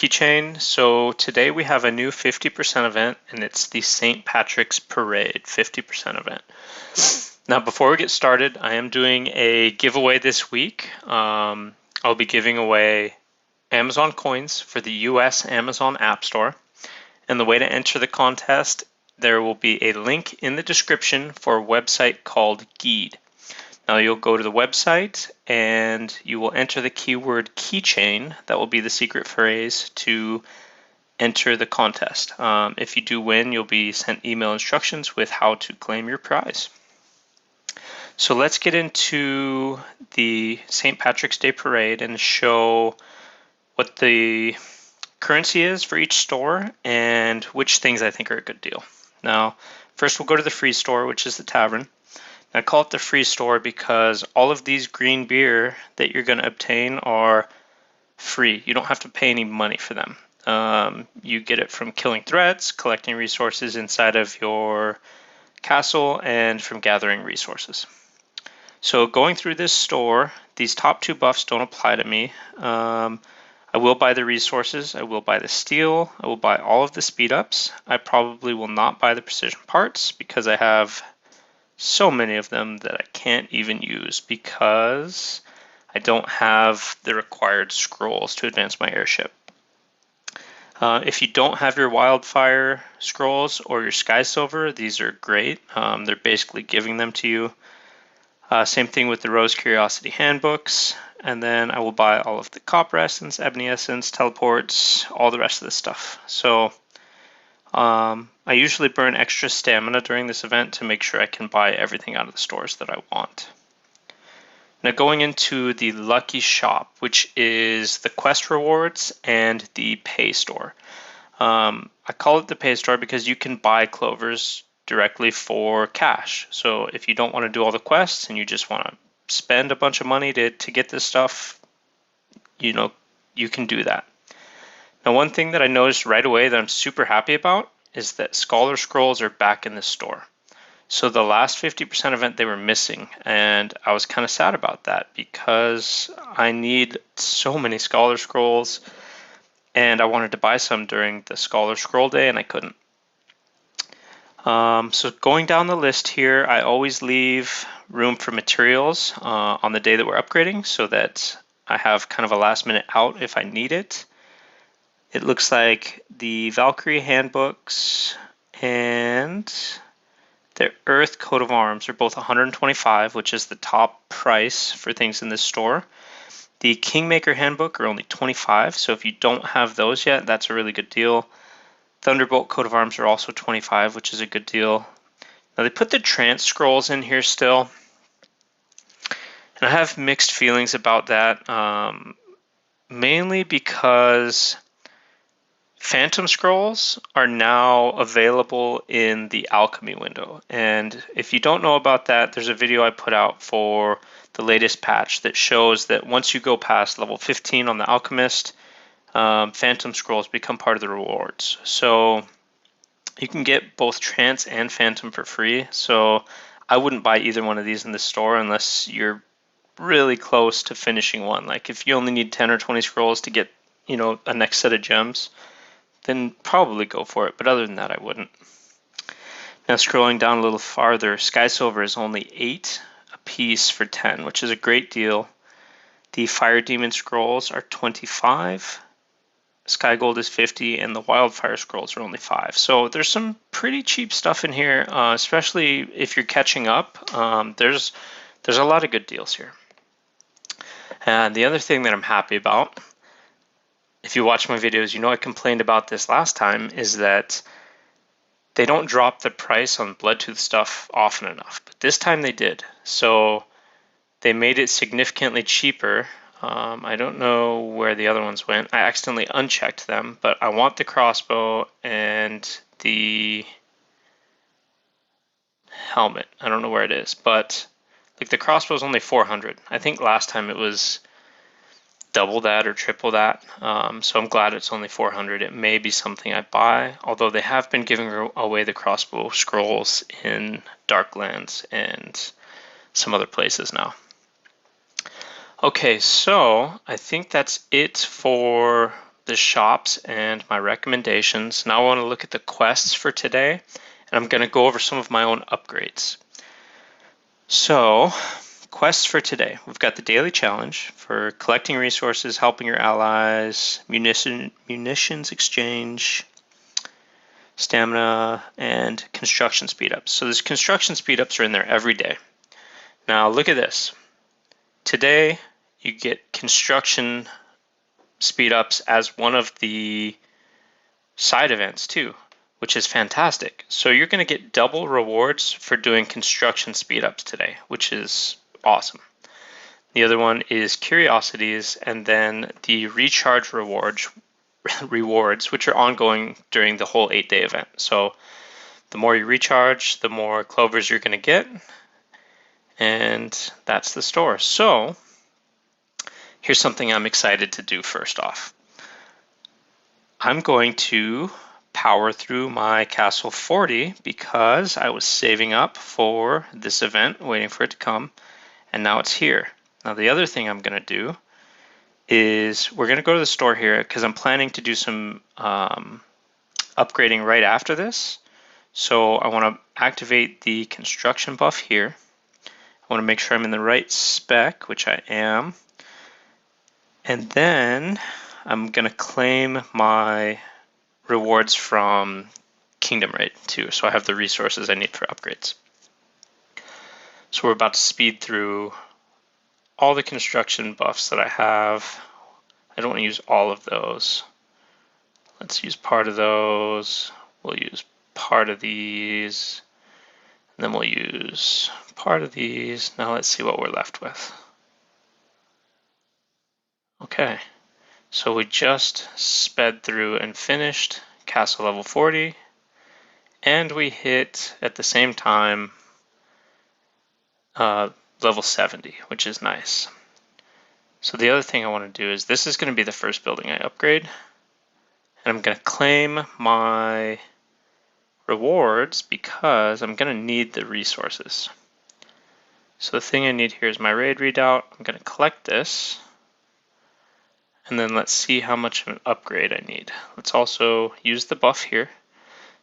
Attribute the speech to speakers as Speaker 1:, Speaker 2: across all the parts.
Speaker 1: keychain. So today we have a new 50% event, and it's the St. Patrick's Parade 50% event. Now, before we get started, I am doing a giveaway this week. I'll be giving away Amazon coins for the US Amazon App Store. And the way to enter the contest, there will be a link in the description for a website called Gheed. Now you'll go to the website and you will enter the keyword keychain. That will be the secret phrase to enter the contest. If you do win, you'll be sent email instructions with how to claim your prize. So let's get into the St. Patrick's Day Parade and show what the currency is for each store and which things I think are a good deal. Now, first we'll go to the free store, which is the Tavern. I call it the free store because all of these green beer that you're going to obtain are free. You don't have to pay any money for them. You get it from killing threats, collecting resources inside of your castle, and from gathering resources. So going through this store, these top two buffs don't apply to me. I will buy the resources, I will buy the steel, I will buy all of the speed ups. I probably will not buy the precision parts because I have so many of them that I can't even use because I don't have the required scrolls to advance my airship. If you don't have your wildfire scrolls or your sky silver, these are great. They're basically giving them to you. Same thing with the Rose Curiosity handbooks. And then I will buy all of the copper essence, ebony essence, teleports, all the rest of this stuff. So I usually burn extra stamina during this event to make sure I can buy everything out of the stores that I want. Now going into the Lucky Shop, which is the quest rewards and the pay store. I call it the pay store because you can buy Clovers directly for cash. So if you don't want to do all the quests and you just want to spend a bunch of money to get this stuff, you can do that. Now, one thing that I noticed right away that I'm super happy about is that Scholar Scrolls are back in the store. So the last 50% event they were missing, and I was kind of sad about that because I need so many Scholar Scrolls, and I wanted to buy some during the Scholar Scroll Day, and I couldn't. So going down the list here, I always leave room for materials on the day that we're upgrading so that I have kind of a last minute out if I need it. It looks like the Valkyrie handbooks and the Earth coat of arms are both 125, which is the top price for things in this store. The Kingmaker handbook are only 25, so if you don't have those yet, that's a really good deal. Thunderbolt coat of arms are also 25, which is a good deal. Now they put the trance scrolls in here still, and I have mixed feelings about that, mainly because Phantom Scrolls are now available in the alchemy window. And if you don't know about that, there's a video I put out for the latest patch that shows that once you go past level 15 on the alchemist, Phantom Scrolls become part of the rewards. So you can get both Trance and Phantom for free. So I wouldn't buy either one of these in the store unless you're really close to finishing one. Like if you only need 10 or 20 scrolls to get, a next set of gems, then probably go for it. But other than that, I wouldn't. Now scrolling down a little farther, Sky Silver is only 8 a piece for 10, which is a great deal. The Fire Demon Scrolls are 25. Sky Gold is 50, and the Wildfire Scrolls are only 5. So there's some pretty cheap stuff in here, especially if you're catching up. There's a lot of good deals here. And the other thing that I'm happy about, if you watch my videos, I complained about this last time, is that they don't drop the price on Bloodtooth stuff often enough. But this time they did. So they made it significantly cheaper. I don't know where the other ones went. I accidentally unchecked them, but I want the crossbow and the helmet. I don't know where it is, but like the crossbow is only 400. I think last time it was double that or triple that. So I'm glad it's only 400. It may be something I buy, although they have been giving away the crossbow scrolls in Darklands and some other places now. Okay, so I think that's it for the shops and my recommendations. Now I want to look at the quests for today, and I'm going to go over some of my own upgrades. So, quests for today. We've got the daily challenge for collecting resources, helping your allies, munitions exchange, stamina, and construction speedups. So these construction speedups are in there every day. Now look at this. Today you get construction speedups as one of the side events too, which is fantastic. So you're going to get double rewards for doing construction speedups today, which is awesome. The other one is Curiosities, and then the recharge rewards, which are ongoing during the whole 8-day event. So the more you recharge, the more Clovers you're going to get, and that's the store. So here's something I'm excited to do first off. I'm going to power through my Castle 40 because I was saving up for this event, waiting for it to come, and now it's here. Now the other thing I'm going to do is we're going to go to the store here because I'm planning to do some upgrading right after this. So I want to activate the construction buff here. I want to make sure I'm in the right spec, which I am. And then I'm going to claim my rewards from Kingdom Raid too. So I have the resources I need for upgrades. So we're about to speed through all the construction buffs that I have. I don't want to use all of those. Let's use part of those. We'll use part of these. And then we'll use part of these. Now let's see what we're left with. Okay, so we just sped through and finished Castle level 40, and we hit at the same time level 70, which is nice. So the other thing I want to do is this is going to be the first building I upgrade, and I'm going to claim my rewards because I'm going to need the resources. So the thing I need here is my raid readout. I'm going to collect this, and then let's see how much of an upgrade I need. Let's also use the buff here.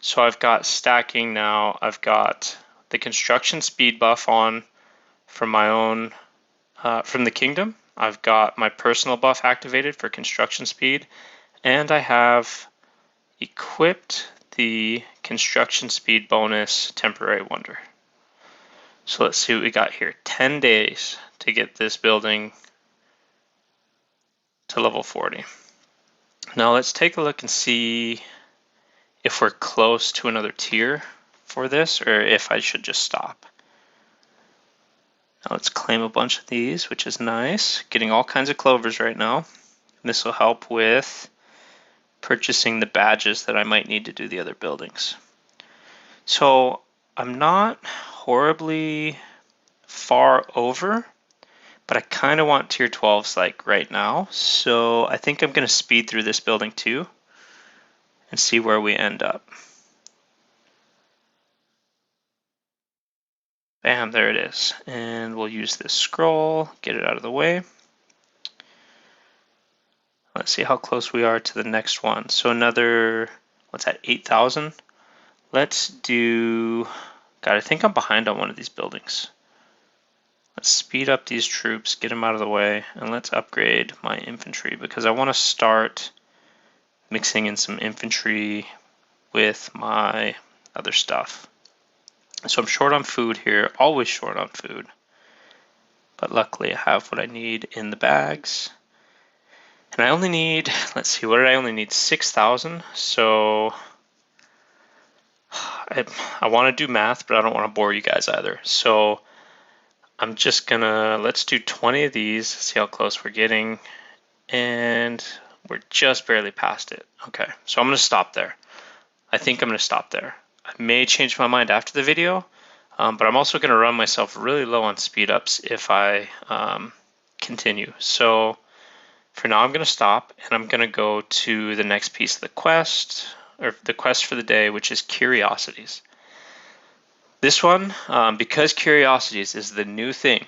Speaker 1: So I've got stacking now. I've got the construction speed buff on from my own, from the kingdom. I've got my personal buff activated for construction speed, and I have equipped the construction speed bonus temporary wonder. So let's see what we got here. 10 days to get this building to level 40. Now let's take a look and see if we're close to another tier for this or if I should just stop. Now let's claim a bunch of these, which is nice. Getting all kinds of clovers right now. This will help with purchasing the badges that I might need to do the other buildings. So I'm not horribly far over, but I kind of want tier 12s like right now. So I think I'm going to speed through this building too and see where we end up. Bam, there it is. And we'll use this scroll, get it out of the way. Let's see how close we are to the next one. So another, what's that, 8,000? Let's do, God, I think I'm behind on one of these buildings. Let's speed up these troops, get them out of the way, and let's upgrade my infantry because I want to start mixing in some infantry with my other stuff. So I'm short on food here, always short on food. But luckily I have what I need in the bags. And I only need, let's see, what did I only need? 6,000. So I want to do math, but I don't want to bore you guys either. So I'm just gonna, let's do 20 of these, see how close we're getting. And we're just barely past it. Okay, so I'm gonna stop there. I think I'm gonna stop there. I may change my mind after the video, but I'm also gonna run myself really low on speed ups if I continue. So for now, I'm gonna stop and I'm gonna go to the next piece of the quest, or the quest for the day, which is Curiosities. This one, because Curiosities is the new thing,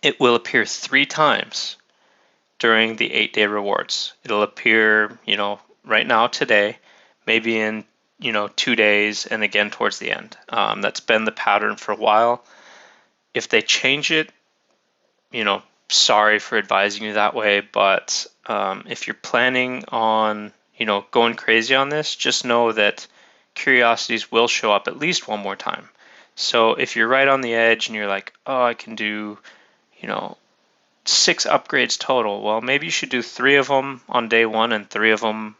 Speaker 1: it will appear 3 times during the 8-day rewards. It'll appear, right now today, maybe in, 2 days, and again towards the end. That's been the pattern for a while. If they change it, sorry for advising you that way, but if you're planning on, going crazy on this, just know that curiosities will show up at least one more time. So if you're right on the edge and you're like, oh, I can do, 6 upgrades total, well, maybe you should do 3 of them on day 1 and 3 of them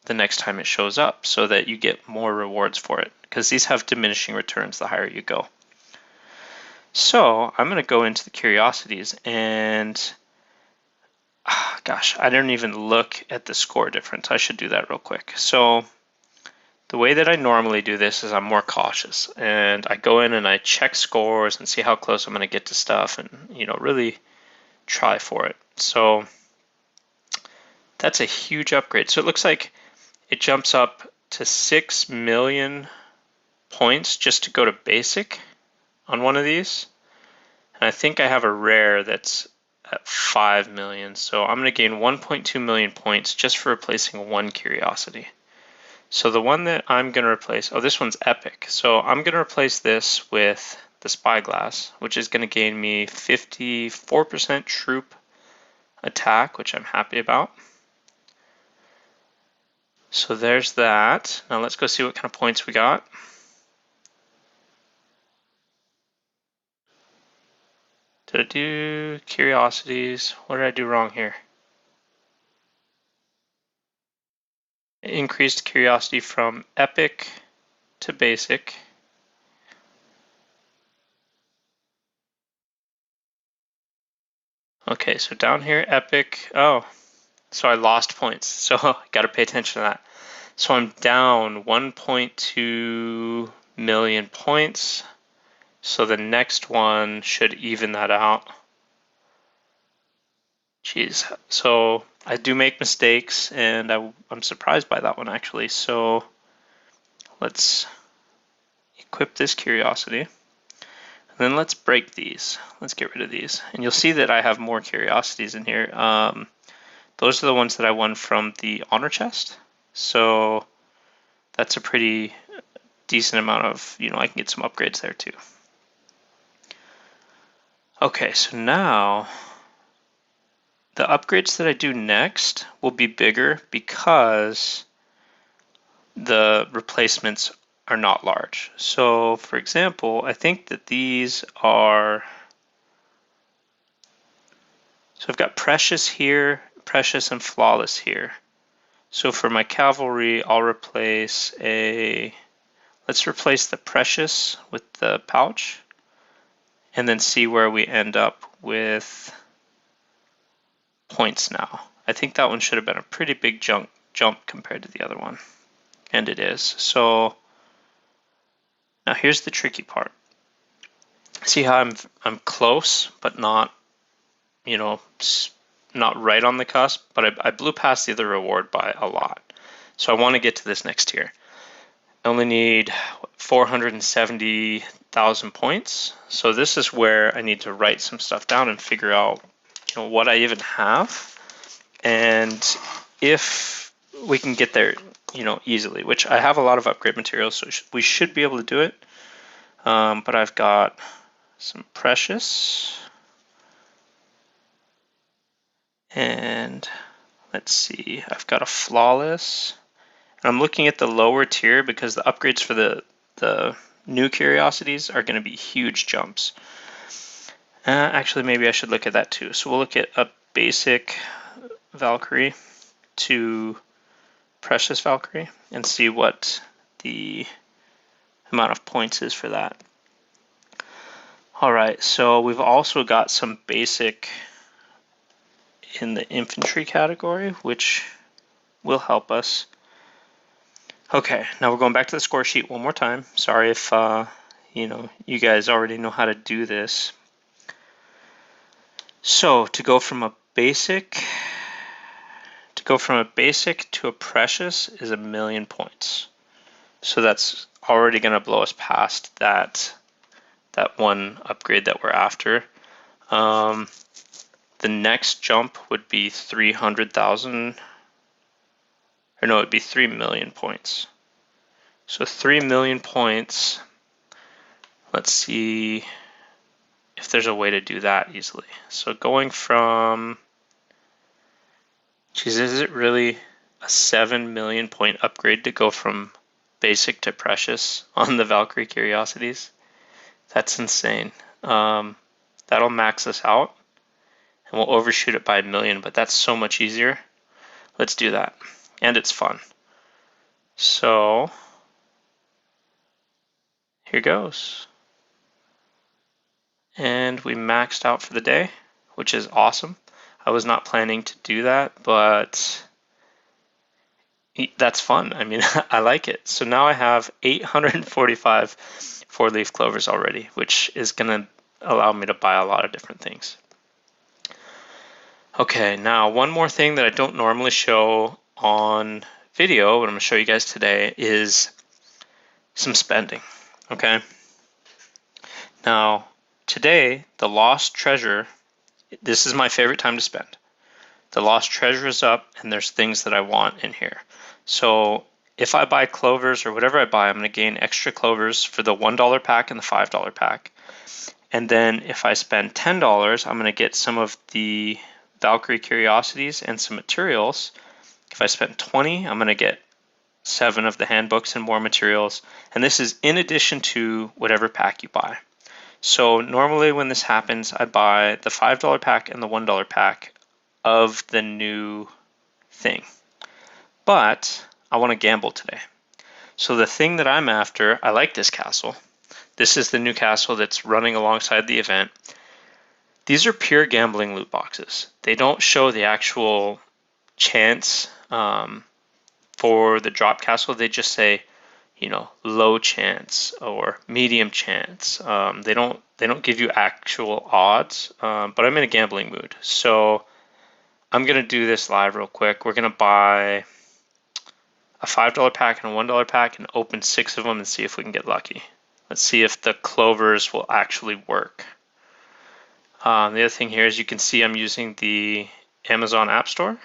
Speaker 1: the next time it shows up so that you get more rewards for it, because these have diminishing returns the higher you go. So I'm going to go into the curiosities and gosh, I didn't even look at the score difference. I should do that real quick. So the way that I normally do this is I'm more cautious, and I go in and I check scores and see how close I'm going to get to stuff, and really try for it. So that's a huge upgrade. So it looks like it jumps up to 6 million points just to go to basic on one of these. And I think I have a rare that's at 5 million. So I'm going to gain 1.2 million points just for replacing one curiosity. So the one that I'm going to replace, this one's epic. So I'm going to replace this with the spyglass, which is going to gain me 54% troop attack, which I'm happy about. So there's that. Now let's go see what kind of points we got. Did I do curiosities? What did I do wrong here? Increased curiosity from epic to basic. Okay, so down here, epic. Oh, so I lost points. So I got to pay attention to that. So I'm down 1.2 million points. So the next one should even that out. Jeez. So I do make mistakes, and I'm surprised by that one actually. So let's equip this curiosity. And then let's break these. Let's get rid of these. And you'll see that I have more curiosities in here. Those are the ones that I won from the honor chest. So that's a pretty decent amount of, I can get some upgrades there too. Okay, so now the upgrades that I do next will be bigger because the replacements are not large. So for example, I think that these are, so I've got precious here, precious and flawless here. So for my cavalry, I'll replace let's replace the precious with the pouch and then see where we end up with points now. I think that one should have been a pretty big jump compared to the other one. And it is. So now here's the tricky part. See how I'm close, but not, not right on the cusp, but I blew past the other reward by a lot. So I want to get to this next tier. I only need 470,000 points. So this is where I need to write some stuff down and figure out, what I even have, and if we can get there, easily, which I have a lot of upgrade materials, so we should be able to do it. But I've got some precious, and let's see, I've got a flawless, and I'm looking at the lower tier because the upgrades for the new curiosities are going to be huge jumps. Actually, maybe I should look at that too. So we'll look at a basic Valkyrie to precious Valkyrie and see what the amount of points is for that. All right, so we've also got some basic in the infantry category, which will help us. Okay, now we're going back to the score sheet one more time. Sorry if you guys already know how to do this. So to go from a basic to a precious is 1 million points. So that's already going to blow us past that one upgrade that we're after. the next jump would be 300,000, or no, it'd be 3 million points. So 3 million points. Let's see if there's a way to do that easily. So going from, geez, is it really a 7 million point upgrade to go from basic to precious on the Valkyrie Curiosities? That's insane. That'll max us out, and we'll overshoot it by 1 million, but that's so much easier. Let's do that. And it's fun. So here goes. And we maxed out for the day, which is awesome. I was not planning to do that, but that's fun. I mean, I like it. So now I have 845 four-leaf clovers already, which is going to allow me to buy a lot of different things. Okay, now one more thing that I don't normally show on video, but I'm going to show you guys today, is some spending. Okay. Now, today, the Lost Treasure, this is my favorite time to spend. The Lost Treasure is up, and there's things that I want in here. So if I buy clovers or whatever I buy, I'm going to gain extra clovers for the $1 pack and the $5 pack. And then if I spend $10, I'm going to get some of the Valkyrie Curiosities and some materials. If I spend $20, I'm going to get 7 of the handbooks and more materials. And this is in addition to whatever pack you buy. So normally when this happens, I buy the $5 pack and the $1 pack of the new thing. But I want to gamble today. So the thing that I'm after, I like this castle. This is the new castle that's running alongside the event. These are pure gambling loot boxes. They don't show the actual chance for the drop castle. They just say, you know, low chance or medium chance. They don't give you actual odds, but I'm in a gambling mood. So I'm going to do this live real quick. We're going to buy a $5 pack and a $1 pack and open 6 of them and see if we can get lucky. Let's see if the clovers will actually work. The other thing here is you can see I'm using the Amazon App Store.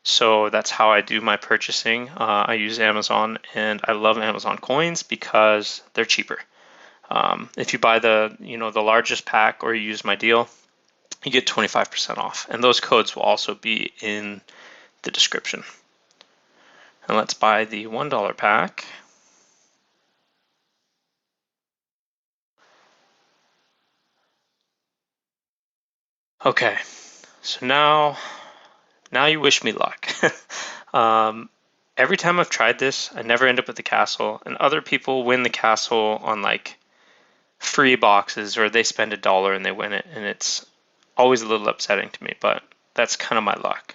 Speaker 1: So that's how I do my purchasing. I use Amazon, and I love Amazon coins because they're cheaper. If you buy the largest pack or you use my deal, you get 25% off. And those codes will also be in the description. And let's buy the $1 pack. Okay, so now you wish me luck. Every time I've tried this, I never end up with the castle, and other people win the castle on like free boxes, or they spend $1 and they win it, and it's always a little upsetting to me, but that's kind of my luck.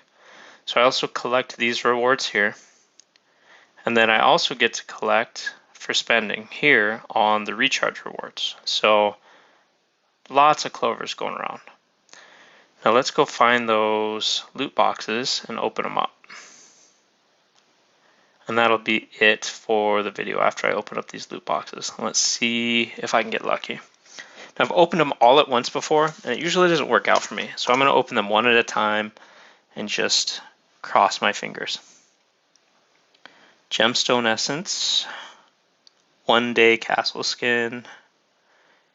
Speaker 1: So I also collect these rewards here, and then I also get to collect for spending here on the recharge rewards. So lots of clovers going around. Now let's go find those loot boxes and open them up. And that'll be it for the video after I open up these loot boxes. Let's see if I can get lucky. Now I've opened them all at once before, and it usually doesn't work out for me. So I'm going to open them one at a time and just cross my fingers. Gemstone Essence, One Day Castle Skin,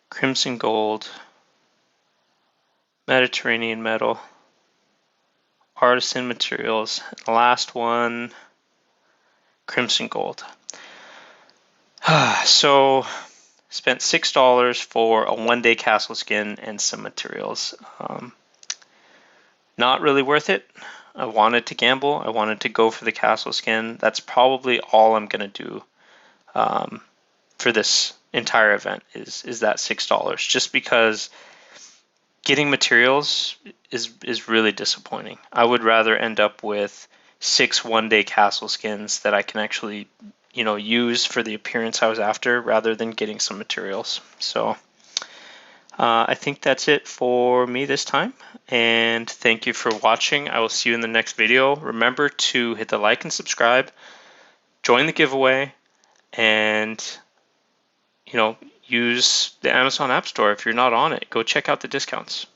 Speaker 1: Crimson Gold, Mediterranean Metal, Artisan Materials, and the last one, Crimson Gold. So spent $6 for a one-day castle skin and some materials. Not really worth it. I wanted to gamble. I wanted to go for the castle skin. That's probably all I'm going to do for this entire event is that $6, just because getting materials is really disappointing. I would rather end up with 6 one-day castle skins that I can actually, use for the appearance I was after, rather than getting some materials. So I think that's it for me this time, and thank you for watching. I will see you in the next video. Remember to hit the like and subscribe, join the giveaway, and use the Amazon App Store. If you're not on it, go check out the discounts.